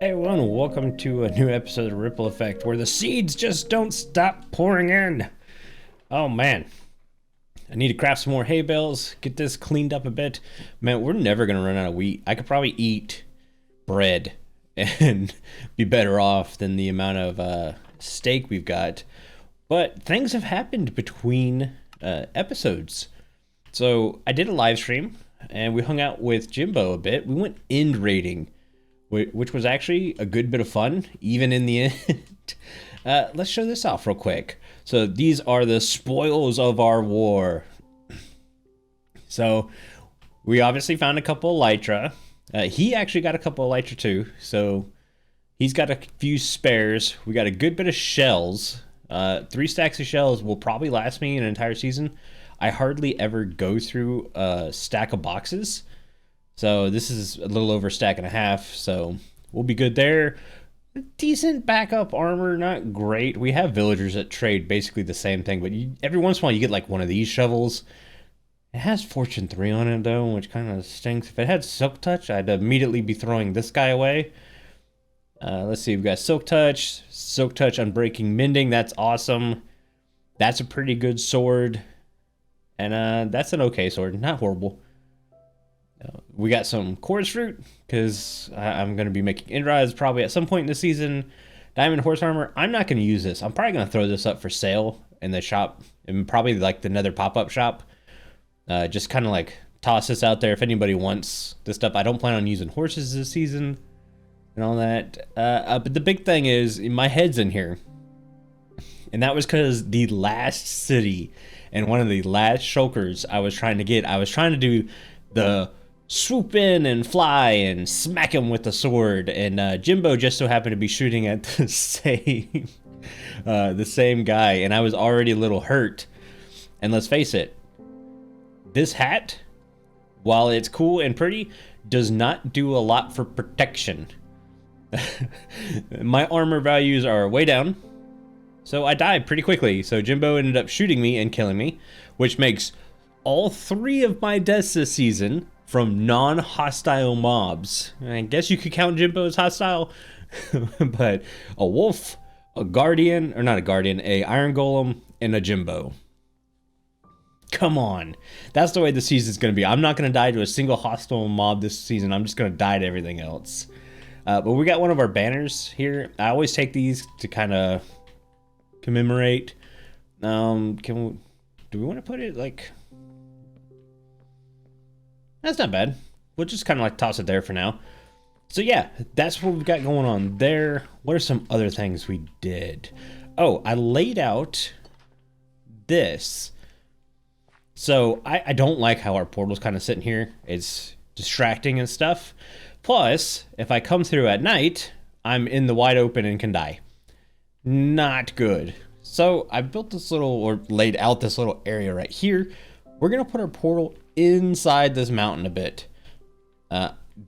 Hey everyone, welcome to a new episode of Ripple Effect, where the seeds just don't stop pouring in. Oh man, I need to craft some more hay bales, get this cleaned up a bit. Man, we're never gonna run out of wheat. I could probably eat bread and be better off than the amount of steak we've got. But things have happened between episodes. So I did a live stream and we hung out with Jimbo a bit. We went end raiding, which was actually a good bit of fun, even in the end. Let's show this off real quick. So these are the spoils of our war. So we obviously found a couple elytra. He actually got a couple elytra too, so he's got a few spares. We got a good bit of shells. 3 stacks of shells will probably last me an entire season. I hardly ever go through a stack of boxes. So this is a little over a stack and a half, so we'll be good there. Decent backup armor, not great. We have villagers that trade basically the same thing, but every once in a while you get like one of these shovels. It has Fortune 3 on it though, which kind of stinks. If it had Silk Touch, I'd immediately be throwing this guy away. Let's see, we've got Silk Touch, Unbreaking, Mending. That's awesome. That's a pretty good sword. And that's an okay sword, not horrible. We got some chorus fruit because I'm going to be making Endrise probably at some point in the season. Diamond horse armor. I'm not going to use this. I'm probably going to throw this up for sale in the shop, and probably like the Nether pop-up shop. Just kind of like toss this out there if anybody wants this stuff. I don't plan on using horses this season and all that. But the big thing is my head's in here, and that was because the last city and one of the last shulkers I was trying to get. I was trying to do the swoop in and fly and smack him with the sword, and Jimbo just so happened to be shooting at the same guy, and I was already a little hurt. And let's face it, this hat, while it's cool and pretty, does not do a lot for protection. My armor values are way down, so I died pretty quickly. So Jimbo ended up shooting me and killing me, which makes all 3 of my deaths this season from non-hostile mobs. I guess you could count Jimbo as hostile, but a wolf, a guardian, or not a guardian, a iron golem, and a Jimbo. Come on. That's the way the season's going to be. I'm not going to die to a single hostile mob this season. I'm just going to die to everything else. But we got one of our banners here. I always take these to kind of commemorate. Do we want to put it like... That's not bad. We'll just kind of like toss it there for now. So yeah, that's what we've got going on there. What are some other things we did? Oh, I laid out this. So I don't like how our portal's kind of sitting here. It's distracting and stuff. Plus, if I come through at night, I'm in the wide open and can die. Not good. So I built this little, or laid out this little area right here. We're going to put our portal inside this mountain a bit.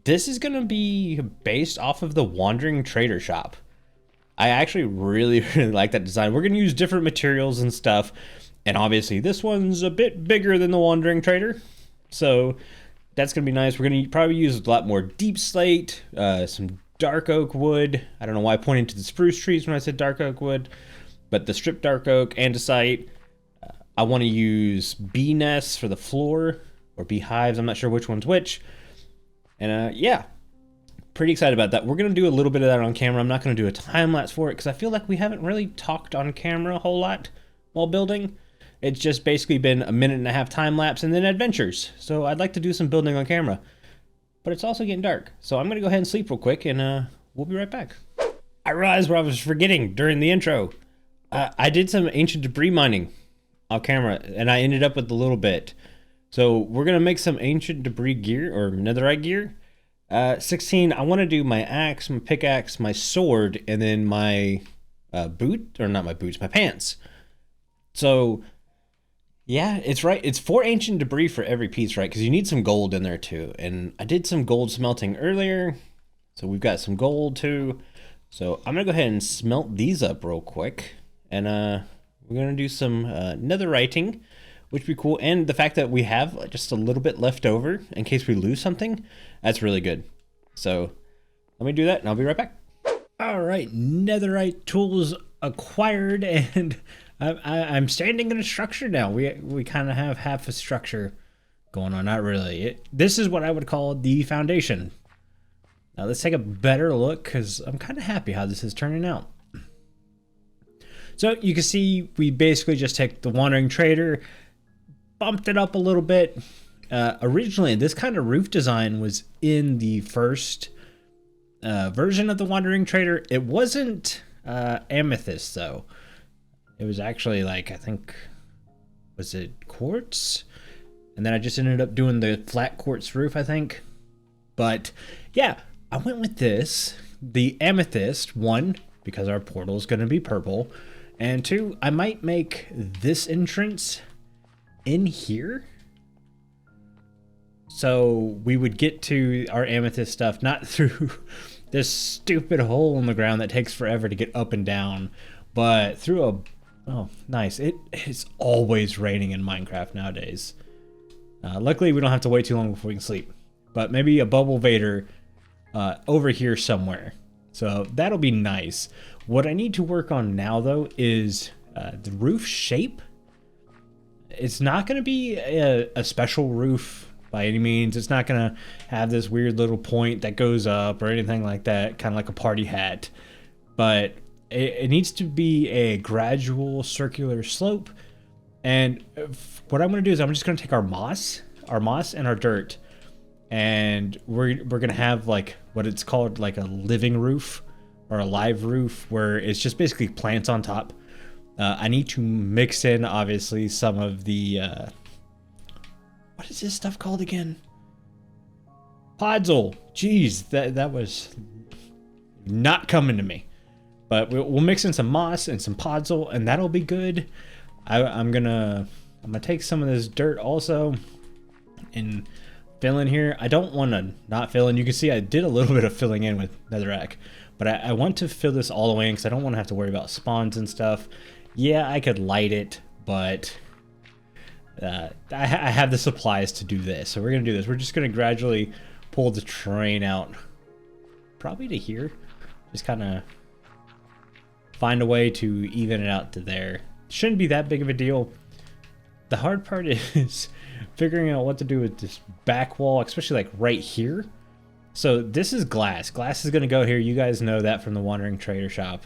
This is going to be based off of the Wandering Trader shop. I actually really like that design. We're going to use different materials and stuff. And obviously this one's a bit bigger than the Wandering Trader. So that's going to be nice. We're going to probably use a lot more deep slate, some dark oak wood. I don't know why I pointed to the spruce trees when I said dark oak wood. But the stripped dark oak, andesite. I want to use bee nests for the floor, or beehives. I'm not sure which one's which. And yeah, pretty excited about that. We're going to do a little bit of that on camera. I'm not going to do a time lapse for it because I feel like we haven't really talked on camera a whole lot while building. It's just basically been a 1.5-minute time lapse and then adventures. So I'd like to do some building on camera, but it's also getting dark. So I'm going to go ahead and sleep real quick, and we'll be right back. I realized what I was forgetting during the intro. I did some ancient debris mining on camera, and I ended up with a little bit. So we're going to make some ancient debris gear, or netherite gear. 16, I want to do my axe, my pickaxe, my sword, and then my boot, or not my boots, my pants. So yeah, it's right. It's 4 ancient debris for every piece, right? Because you need some gold in there too. And I did some gold smelting earlier. So we've got some gold too. So I'm going to go ahead and smelt these up real quick. And we're going to do some netherwriting, which would be cool. And the fact that we have just a little bit left over in case we lose something, that's really good. So let me do that and I'll be right back. All right, netherite tools acquired, and I'm standing in a structure now. We kind of have half a structure going on. Not really. This is what I would call the foundation. Now let's take a better look because I'm kind of happy how this is turning out. So you can see we basically just take the Wandering Trader, bumped it up a little bit. Originally, this kind of roof design was in the first version of the Wandering Trader. It wasn't amethyst though. It was actually like, I think, was it quartz? And then I just ended up doing the flat quartz roof, I think. But yeah, I went with this. The amethyst, one, because our portal is going to be purple. And two, I might make this entrance in here. So we would get to our amethyst stuff, not through this stupid hole in the ground that takes forever to get up and down, but through a, oh, nice. It's always raining in Minecraft nowadays. Luckily, we don't have to wait too long before we can sleep. But maybe a bubble vader over here somewhere. So that'll be nice. What I need to work on now, though, is the roof shape. It's not going to be a special roof by any means. It's not going to have this weird little point that goes up or anything like that, kind of like a party hat. But it needs to be a gradual circular slope. And what I'm going to do is I'm just going to take our moss and our dirt, and we're going to have like what it's called, like a living roof or a live roof, where it's just basically plants on top. I need to mix in, obviously, some of the what is this stuff called again? Podzol. Jeez, that was not coming to me. But we'll mix in some moss and some podzol, and that'll be good. I'm gonna take some of this dirt also and fill in here. I don't want to not fill in. You can see I did a little bit of filling in with netherrack, but I want to fill this all the way in because I don't want to have to worry about spawns and stuff. Yeah, I could light it, but I have the supplies to do this. So we're gonna do this. We're just gonna gradually pull the terrain out, probably to here. Just kind of find a way to even it out to there. Shouldn't be that big of a deal. The hard part is figuring out what to do with this back wall, especially like right here. So this is glass. Glass is going to go here. You guys know that from the Wandering Trader shop.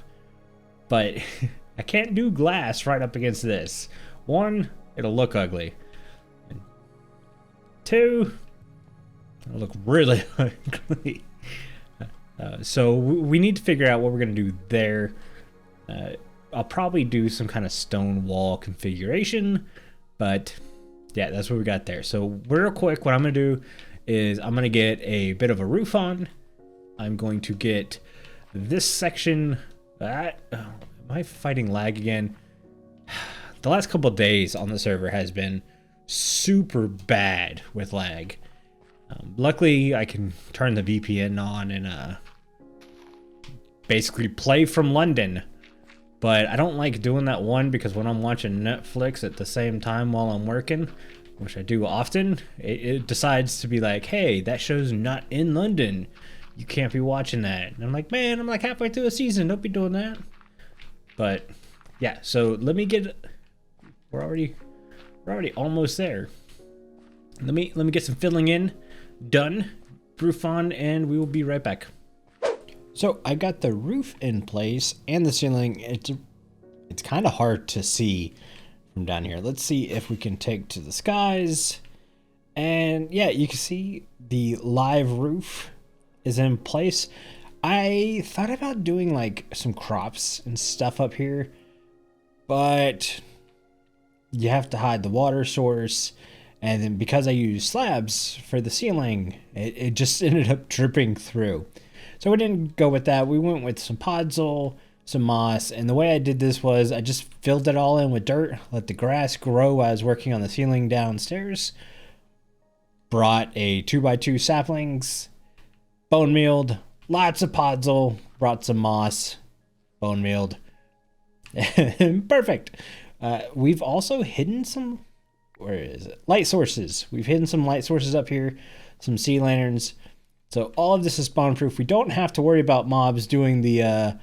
But I can't do glass right up against this. One, it'll look ugly. And two, it'll look really ugly. So we need to figure out what we're going to do there. I'll probably do some kind of stone wall configuration, but yeah, that's what we got there. So real quick, what I'm gonna do is I'm gonna get a bit of a roof on. I'm going to get this section. Am I fighting lag again? The last couple of days on the server has been super bad with lag. Luckily, I can turn the VPN on and basically play from London. But I don't like doing that, one, because when I'm watching Netflix at the same time while I'm working, which I do often, it decides to be like, hey, that show's not in London. You can't be watching that. And I'm like, man, I'm like halfway through a season. Don't be doing that. But yeah, so let me get, we're already almost there. Let me get some filling in done, roof on, and we will be right back. So I got the roof in place and the ceiling. It's kind of hard to see from down here. Let's see if we can take to the skies. And yeah, you can see the live roof is in place. I thought about doing like some crops and stuff up here, but you have to hide the water source. And then because I used slabs for the ceiling, it just ended up dripping through. So we didn't go with that. We went with some podzol, some moss, and the way I did this was I just filled it all in with dirt, let the grass grow while I was working on the ceiling downstairs, brought a 2x2 saplings, bone mealed, lots of podzol, brought some moss, bone mealed. Perfect. We've also hidden some, where is it? Light sources. We've hidden some light sources up here, some sea lanterns. So all of this is spawn proof. We don't have to worry about mobs doing the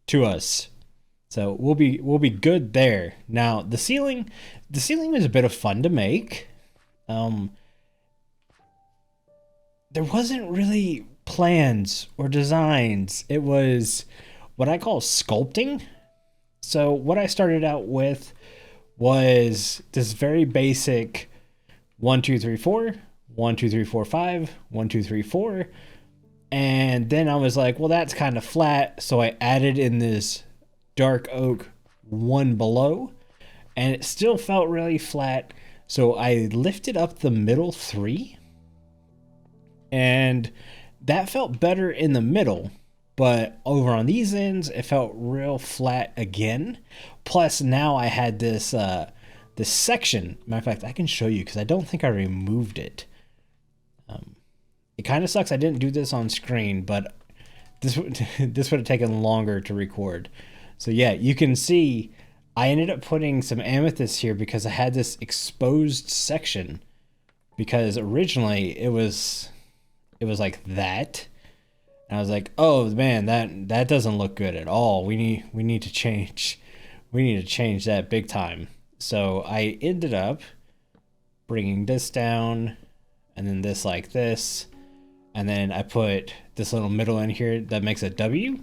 to us. So we'll be good there. Now the ceiling was a bit of fun to make. There wasn't really plans or designs. It was what I call sculpting. So what I started out with was this very basic 1 2 3 4 1 2 3 4 5 1 2 3 4, and then I was like, well, that's kind of flat, so I added in this dark oak one below, and it still felt really flat, so I lifted up the middle 3, and that felt better in the middle. But over on these ends, it felt real flat again. Plus, now I had this this section. Matter of fact, I can show you because I don't think I removed it. It kind of sucks I didn't do this on screen, but this would have taken longer to record. So yeah, you can see I ended up putting some amethyst here because I had this exposed section. Because originally it was like that. And I was like, oh man, that doesn't look good at all. We need to change that big time. So I ended up bringing this down, and then this like this, and then I put this little middle in here that makes a W.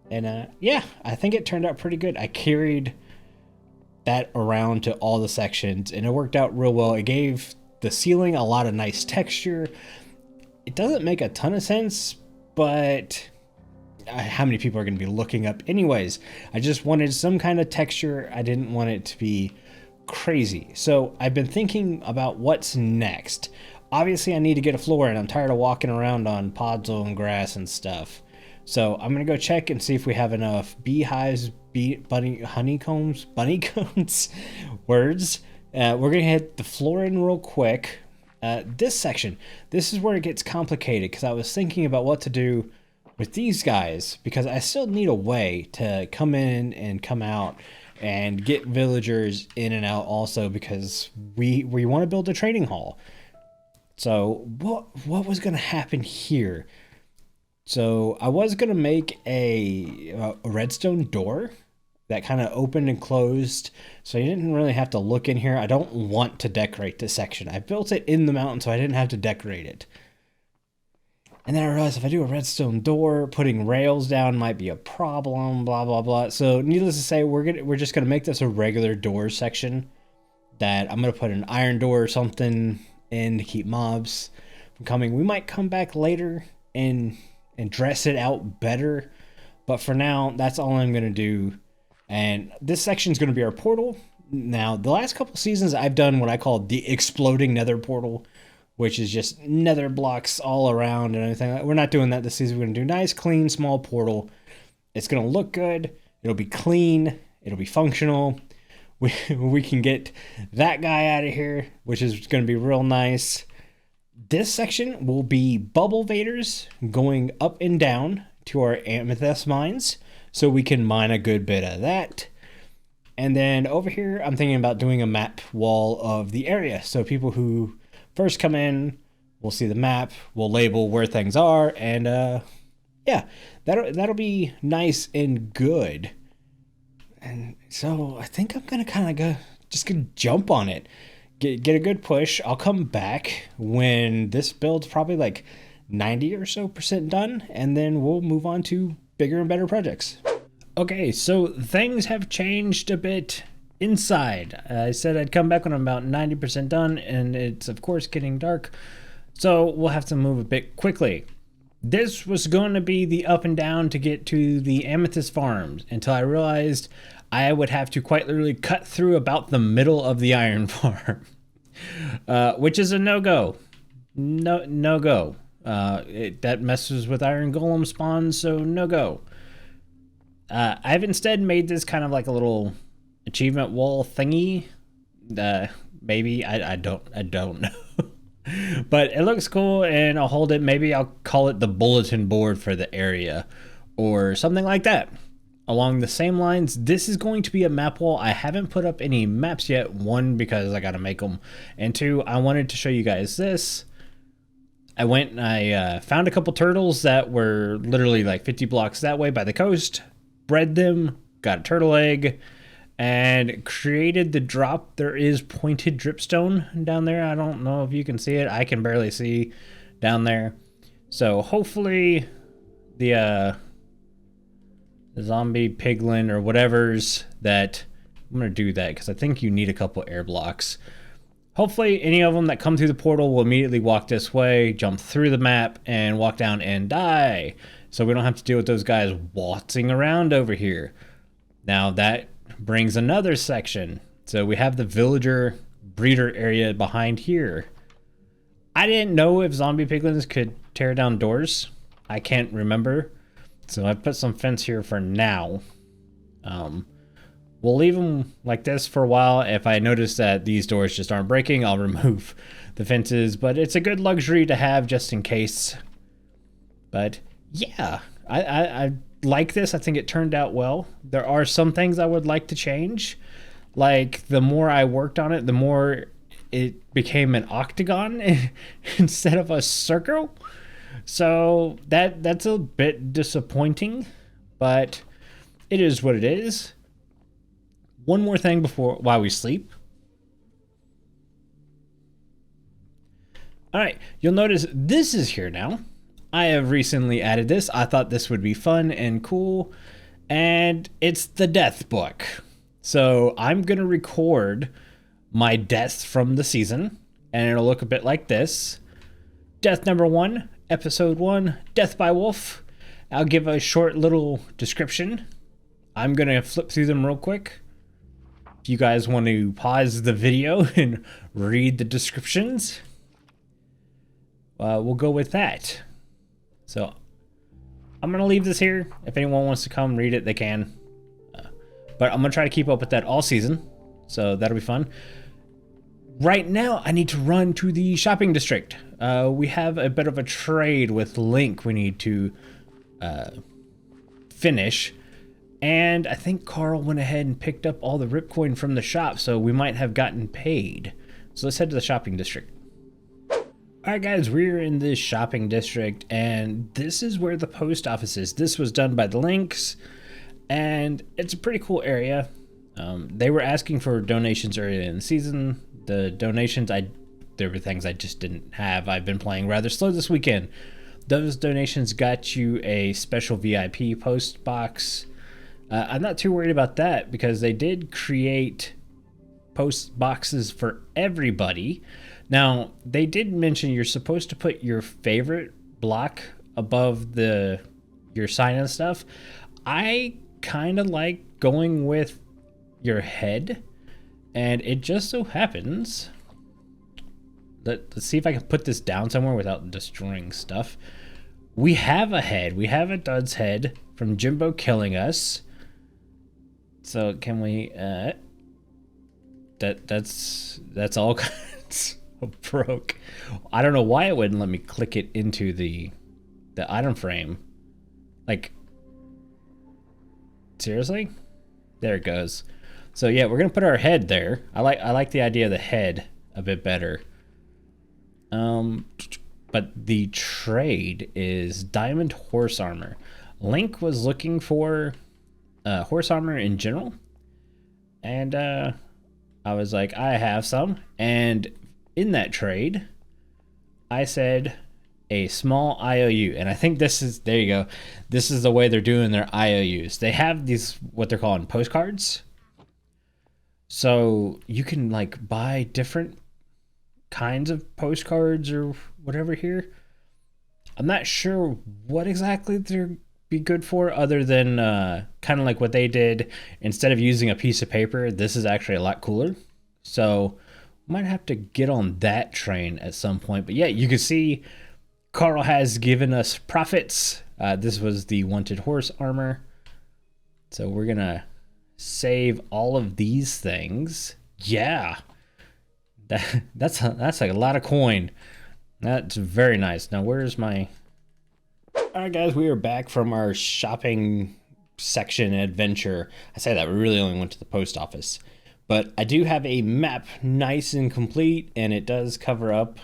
And yeah, I think it turned out pretty good. I carried that around to all the sections, and it worked out real well. It gave the ceiling a lot of nice texture. It doesn't make a ton of sense, but how many people are going to be looking up anyways? I just wanted some kind of texture. I didn't want it to be crazy. So I've been thinking about what's next. Obviously, I need to get a floor, and I'm tired of walking around on podzol and grass and stuff. So I'm going to go check and see if we have enough beehives, honeycombs, words. We're going to hit the floor in real quick. This section, this is where it gets complicated, because I was thinking about what to do with these guys, because I still need a way to come in and come out and get villagers in and out also, because we want to build a trading hall. So what was going to happen here? So I was going to make a redstone door that kind of opened and closed, so you didn't really have to look in here. I don't want to decorate this section. I built it in the mountain, so I didn't have to decorate it. And then I realized if I do a redstone door, putting rails down might be a problem, blah, blah, blah. So needless to say, we're just going to make this a regular door section that I'm going to put an iron door or something in to keep mobs from coming. We might come back later and dress it out better, but for now, that's all I'm going to do. And this section is going to be our portal. Now, the last couple seasons, I've done what I call the exploding nether portal, which is just nether blocks all around and everything. We're not doing that this season. We're going to do nice, clean, small portal. It's going to look good. It'll be clean. It'll be functional. We can get that guy out of here, which is going to be real nice. This section will be bubble vaders going up and down to our amethyst mines, so we can mine a good bit of that. And then over here, I'm thinking about doing a map wall of the area. So people who first come in will see the map, we'll label where things are, and yeah, that'll be nice and good. And so I think I'm gonna kind of gonna jump on it, get a good push. I'll come back when this build's probably like 90% or so done, and then we'll move on to bigger and better projects. Okay, so things have changed a bit inside. I said I'd come back when I'm about 90% done, and it's of course getting dark, so we'll have to move a bit quickly. This was going to be the up and down to get to the amethyst farms until I realized I would have to quite literally cut through about the middle of the iron farm, which is a no-go. No-go. That messes with iron golem spawns, so no-go. I've instead made this kind of like a little achievement wall thingy. Maybe I don't know. But it looks cool, and I'll hold it. Maybe I'll call it the bulletin board for the area or something like that. along the same lines, this is going to be a map wall. I haven't put up any maps yet. One, because I got to make them. And two, I wanted to show you guys this. I went and I found a couple turtles that were literally like 50 blocks that way by the coast. Bred them, got a turtle egg, and created the drop. There is pointed dripstone down there. I don't know if you can see it. I can barely see down there. So hopefully the zombie piglin or whatever's that, I'm going to do that because I think you need a couple air blocks. Hopefully any of them that come through the portal will immediately walk this way, jump through the map, and walk down and die. So we don't have to deal with those guys waltzing around over here. Now that brings another section. So we have the villager breeder area behind here. I didn't know if zombie piglins could tear down doors. I can't remember. So I put some fence here for now. We'll leave them like this for a while. If I notice that these doors just aren't breaking, I'll remove the fences. But it's a good luxury to have just in case. But yeah, I like this. I think it turned out well. There are some things I would like to change. Like the more I worked on it, the more it became an octagon instead of a circle. So that's a bit disappointing, but it is what it is. One more thing while we sleep. All right, you'll notice this is here now. I have recently added this. I thought this would be fun and cool, and it's the death book. So I'm gonna record my deaths from the season, and it'll look a bit like this. Death number 1, episode 1, death by wolf. I'll give a short little description. I'm gonna flip through them real quick. If you guys want to pause the video and read the descriptions, we'll go with that. So I'm gonna leave this here. If anyone wants to come read it, they can. But I'm gonna try to keep up with that all season, so that'll be fun. Right now, I need to run to the shopping district. We have a bit of a trade with Link we need to finish. And I think Carl went ahead and picked up all the Ripcoin from the shop, so we might have gotten paid. So let's head to the shopping district. Alright guys, we're in this shopping district, and this is where the post office is. This was done by the Links, and it's a pretty cool area. They were asking for donations earlier in the season. The donations, there were things I just didn't have. I've been playing rather slow this weekend. Those donations got you a special VIP post box. I'm not too worried about that because they did create post boxes for everybody. Now, they did mention you're supposed to put your favorite block above your sign and stuff. I kind of like going with your head, and it just so happens let's see if I can put this down somewhere without destroying stuff. We have a head. We have a Dud's head from Jimbo killing us. So can we that's all kinds of broke. I don't know why it wouldn't let me click it into the item frame. Like, seriously? There it goes. So yeah, we're gonna put our head there. I like the idea of the head a bit better. But the trade is diamond horse armor. Link was looking for horse armor in general, and I was like, I have some, and in that trade I said a small IOU, and I think this is, there you go, this is the way they're doing their IOUs. They have these, what they're calling postcards, so you can like buy different kinds of postcards or whatever here. I'm not sure what exactly they're be good for, other than kind of like what they did. Instead of using a piece of paper, this is actually a lot cooler. So might have to get on that train at some point. But yeah, you can see Carl has given us profits. This was the wanted horse armor. So we're gonna save all of these things. Yeah, that's like a lot of coin. That's very nice. Now where's my... Alright guys, we are back from our shopping section adventure. I say that we really only went to the post office. But I do have a map nice and complete, and it does cover up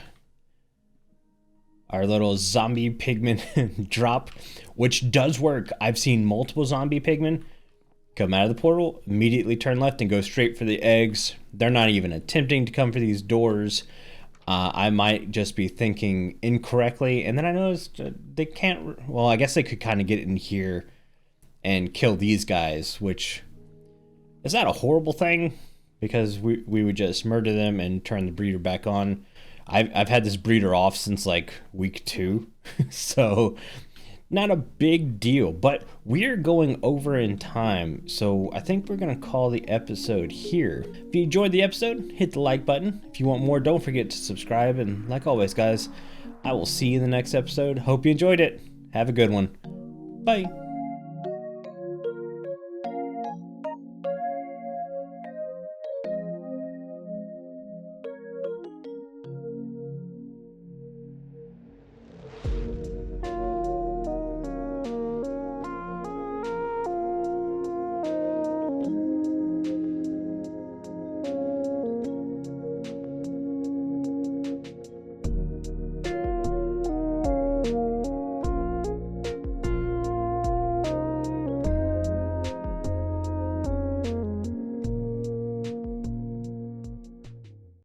our little zombie pigman drop, which does work. I've seen multiple zombie pigmen come out of the portal, immediately turn left and go straight for the eggs. They're not even attempting to come for these doors. I might just be thinking incorrectly. And then I noticed they can't, well, I guess they could kind of get in here and kill these guys, which is not a horrible thing, because we would just murder them and turn the breeder back on. I've had this breeder off since like week 2, so not a big deal, but we're going over in time, so I think we're gonna call the episode here. If you enjoyed the episode, hit the like button. If you want more, don't forget to subscribe, and like always, guys, I will see you in the next episode. Hope you enjoyed it. Have a good one. Bye.